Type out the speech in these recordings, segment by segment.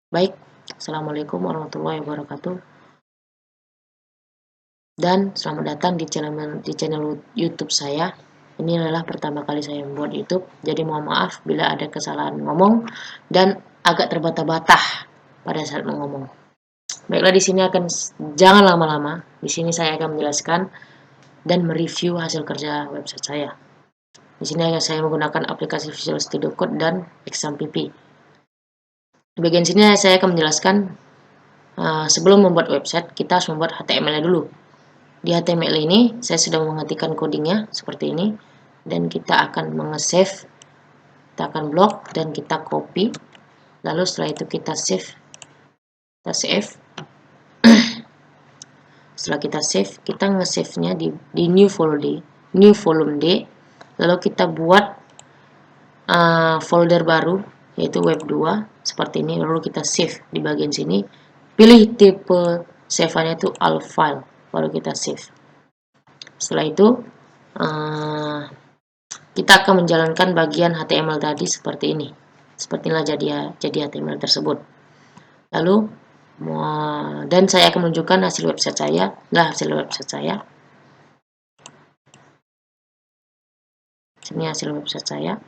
Baik, Assalamualaikum warahmatullahi wabarakatuh. Dan selamat datang di channel YouTube saya. Ini adalah pertama kali saya membuat YouTube, jadi mohon maaf bila ada kesalahan ngomong dan agak terbata-bata pada saat mengomong. Baiklah, di sini jangan lama-lama. Di sini saya akan menjelaskan dan mereview hasil kerja website saya. Di sini saya menggunakan aplikasi Visual Studio Code dan XAMPP. Di bagian sini saya akan menjelaskan sebelum membuat website kita harus membuat HTML-nya dulu. Di HTML ini saya sudah mengetikkan codingnya seperti ini, dan kita akan save, kita akan blok dan kita copy, lalu setelah itu kita save. Setelah kita save, kita nge-save-nya di new volume D, lalu kita buat folder baru yaitu web 2 seperti ini, lalu kita save di bagian sini, pilih tipe save-nya itu all file, baru kita save. Setelah itu kita akan menjalankan bagian HTML tadi seperti ini. Sepertilah jadi HTML tersebut. Lalu dan saya akan menunjukkan hasil website saya. Hasil website saya. Ini hasil website saya.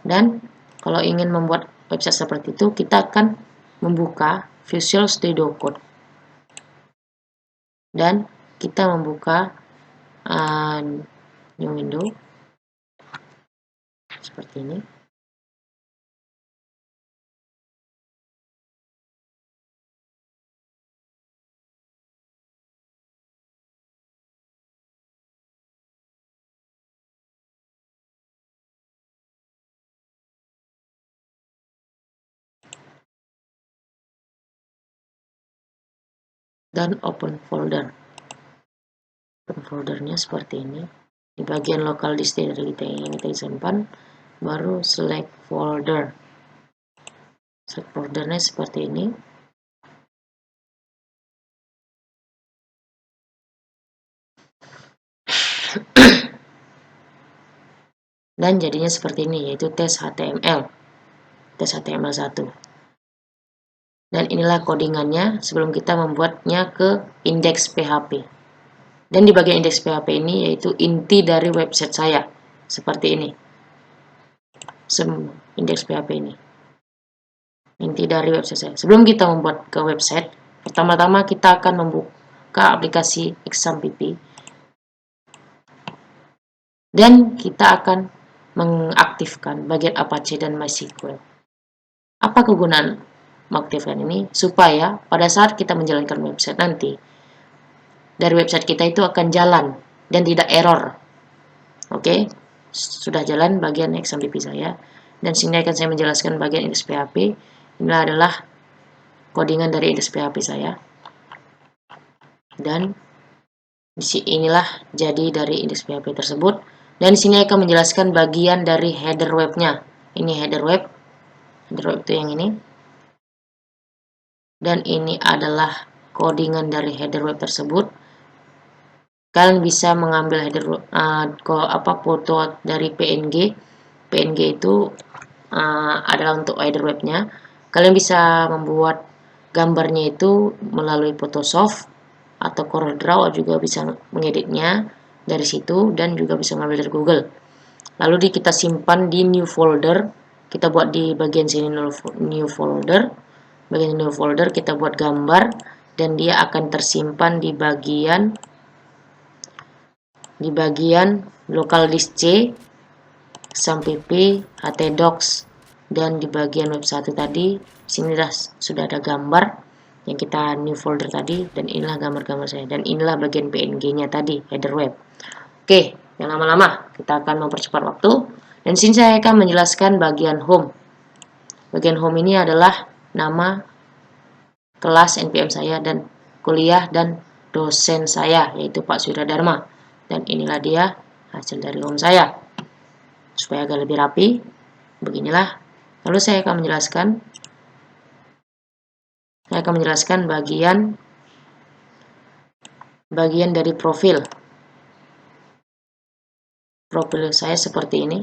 Dan kalau ingin membuat website seperti itu, kita akan membuka Visual Studio Code. Dan kita membuka new window seperti ini. Dan open folder. Open foldernya seperti ini. Di bagian local disk dari yang kita simpan, baru select folder. Select foldernya seperti ini. Dan jadinya seperti ini, yaitu tes HTML 1. Dan inilah codingannya sebelum kita membuatnya ke indeks PHP. Dan di bagian indeks PHP ini yaitu inti dari website saya, seperti ini. Indeks PHP ini inti dari website saya. Sebelum kita membuat ke website, pertama-tama kita akan membuka aplikasi XAMPP dan kita akan mengaktifkan bagian Apache dan MySQL. Apa kegunaan mengaktifkan ini? Supaya pada saat kita menjalankan website nanti, dari website kita itu akan jalan dan tidak error. Oke, sudah jalan bagian XAMPP saya, dan sini akan saya menjelaskan bagian indeks PHP. Ini adalah codingan dari indeks PHP saya, dan inilah jadi dari indeks PHP tersebut. Dan di sini akan menjelaskan bagian dari header webnya. Ini header web itu yang ini, dan ini adalah codingan dari header web tersebut. Kalian bisa mengambil header foto dari PNG itu adalah untuk header webnya. Kalian bisa membuat gambarnya itu melalui Photoshop atau CorelDRAW, juga bisa mengeditnya dari situ, dan juga bisa mengambil dari Google. Lalu kita simpan di new folder. Kita buat di bagian sini new folder. Bagian new folder kita buat gambar, dan dia akan tersimpan di bagian local disk C, XAMPP, htdocs, dan di bagian web 1 tadi. Sini sudah ada gambar yang kita new folder tadi, dan inilah gambar-gambar saya, dan inilah bagian PNG-nya tadi, header web. Oke, yang lama-lama, kita akan mempercepat waktu. Dan sini saya akan menjelaskan bagian home. Bagian home ini adalah nama kelas NPM saya dan kuliah dan dosen saya, yaitu Pak Surya Dharma. Dan inilah dia hasil dari home saya. Supaya agak lebih rapi, beginilah. Lalu saya akan menjelaskan bagian dari profil. Profil saya seperti ini.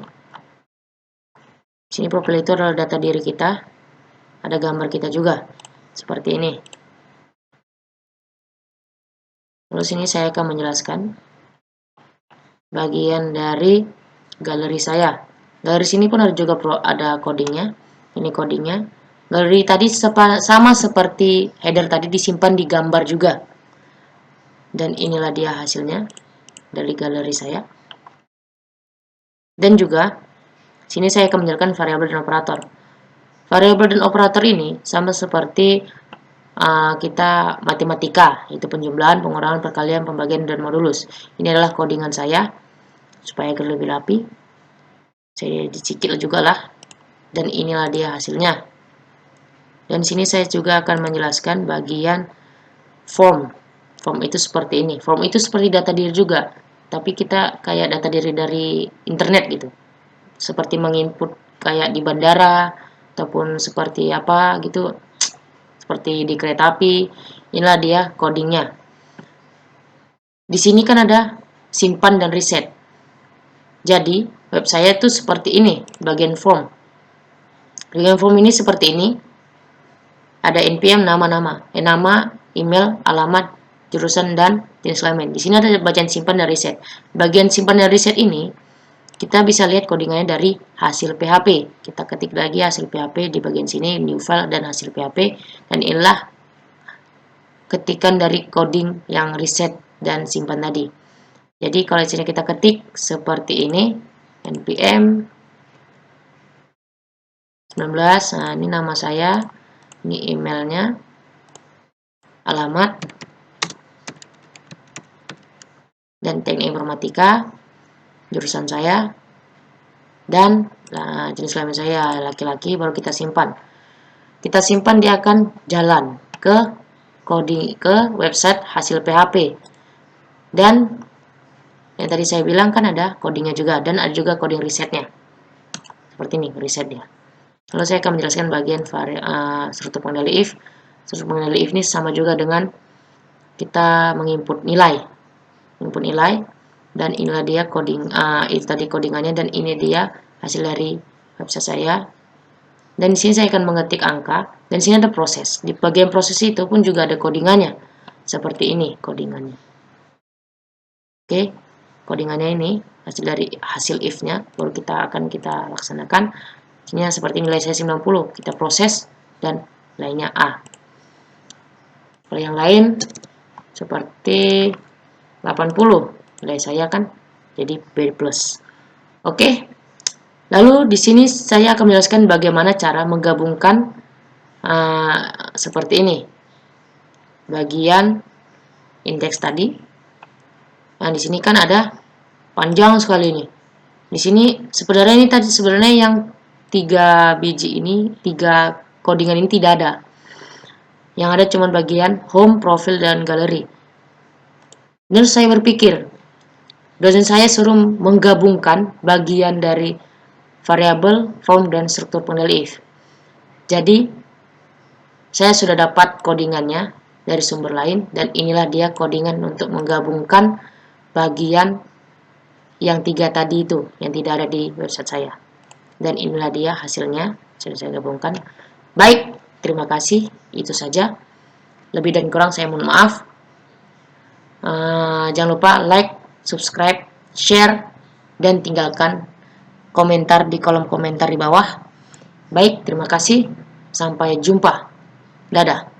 Sini profil itu adalah data diri kita. Ada gambar kita juga. Seperti ini. Lalu sini saya akan menjelaskan bagian dari galeri saya. Galeri sini pun ada juga ada codingnya. Ini codingnya. Galeri tadi sama seperti header tadi, disimpan di gambar juga. Dan inilah dia hasilnya dari galeri saya. Dan juga sini saya akan menjelaskan variabel dan operator. Variabel dan operator ini sama seperti kita matematika, yaitu penjumlahan, pengurangan, perkalian, pembagian, dan modulus. Ini adalah codingan saya supaya agar lebih rapi. Saya dicicil juga lah, dan inilah dia hasilnya. Dan sini saya juga akan menjelaskan bagian form. Form itu seperti ini. Form itu seperti data diri juga, tapi kita kayak data diri dari internet gitu. Seperti menginput kayak di bandara ataupun seperti apa gitu, seperti di kereta api. Inilah dia codingnya. Di sini kan ada simpan dan reset. Jadi web saya itu seperti ini, bagian form. Bagian form ini seperti ini. Ada npm nama-nama, nama, email, alamat, jurusan, dan jenis kelamin. Di sini ada bagian simpan dan reset. Bagian simpan dan reset ini kita bisa lihat codingannya dari hasil PHP. Kita ketik lagi hasil PHP di bagian sini, new file dan hasil PHP, dan inilah ketikan dari coding yang reset dan simpan tadi. Jadi kalau di sini kita ketik seperti ini, npm 19, nah ini nama saya, ini emailnya, alamat, dan teknik informatika, jurusan saya, dan jenis kelamin saya laki-laki, baru kita simpan. Kita simpan, dia akan jalan ke coding ke website hasil PHP. Dan yang tadi saya bilang kan ada codingnya juga, dan ada juga coding resetnya. Seperti ini resetnya. Lalu saya akan menjelaskan bagian struktur pengendali if. Struktur pengendali if ini sama juga dengan kita menginput nilai. Input nilai, dan inilah dia coding, itu tadi codingannya, dan ini dia hasil dari website saya. Dan di sini saya akan mengetik angka, dan di sini ada proses. Di bagian proses itu pun juga ada codingannya. Seperti ini codingannya. Oke, codingannya ini hasil dari hasil if-nya, baru kita laksanakan. Sini seperti nilai saya 90, kita proses, dan nilainya A. Kalau yang lain seperti 80, nilai saya kan jadi B+. Oke. Lalu di sini saya akan menjelaskan bagaimana cara menggabungkan seperti ini. Bagian indeks tadi. Nah, di sini kan ada panjang sekali ini. Di sini sebenarnya yang 3 biji ini, 3 codingan ini tidak ada. Yang ada cuma bagian home, profil, dan galeri. Dan saya berpikir, dosen saya suruh menggabungkan bagian dari variabel, form, dan struktur pengendali if. Jadi, saya sudah dapat codingannya dari sumber lain, dan inilah dia codingan untuk menggabungkan bagian yang 3 tadi itu, yang tidak ada di website saya. Dan inilah dia hasilnya, sudah saya gabungkan. Baik, terima kasih, itu saja. Lebih dan kurang saya mohon maaf. Jangan lupa like, subscribe, share, dan tinggalkan komentar di kolom komentar di bawah. Baik, terima kasih. Sampai jumpa. Dadah.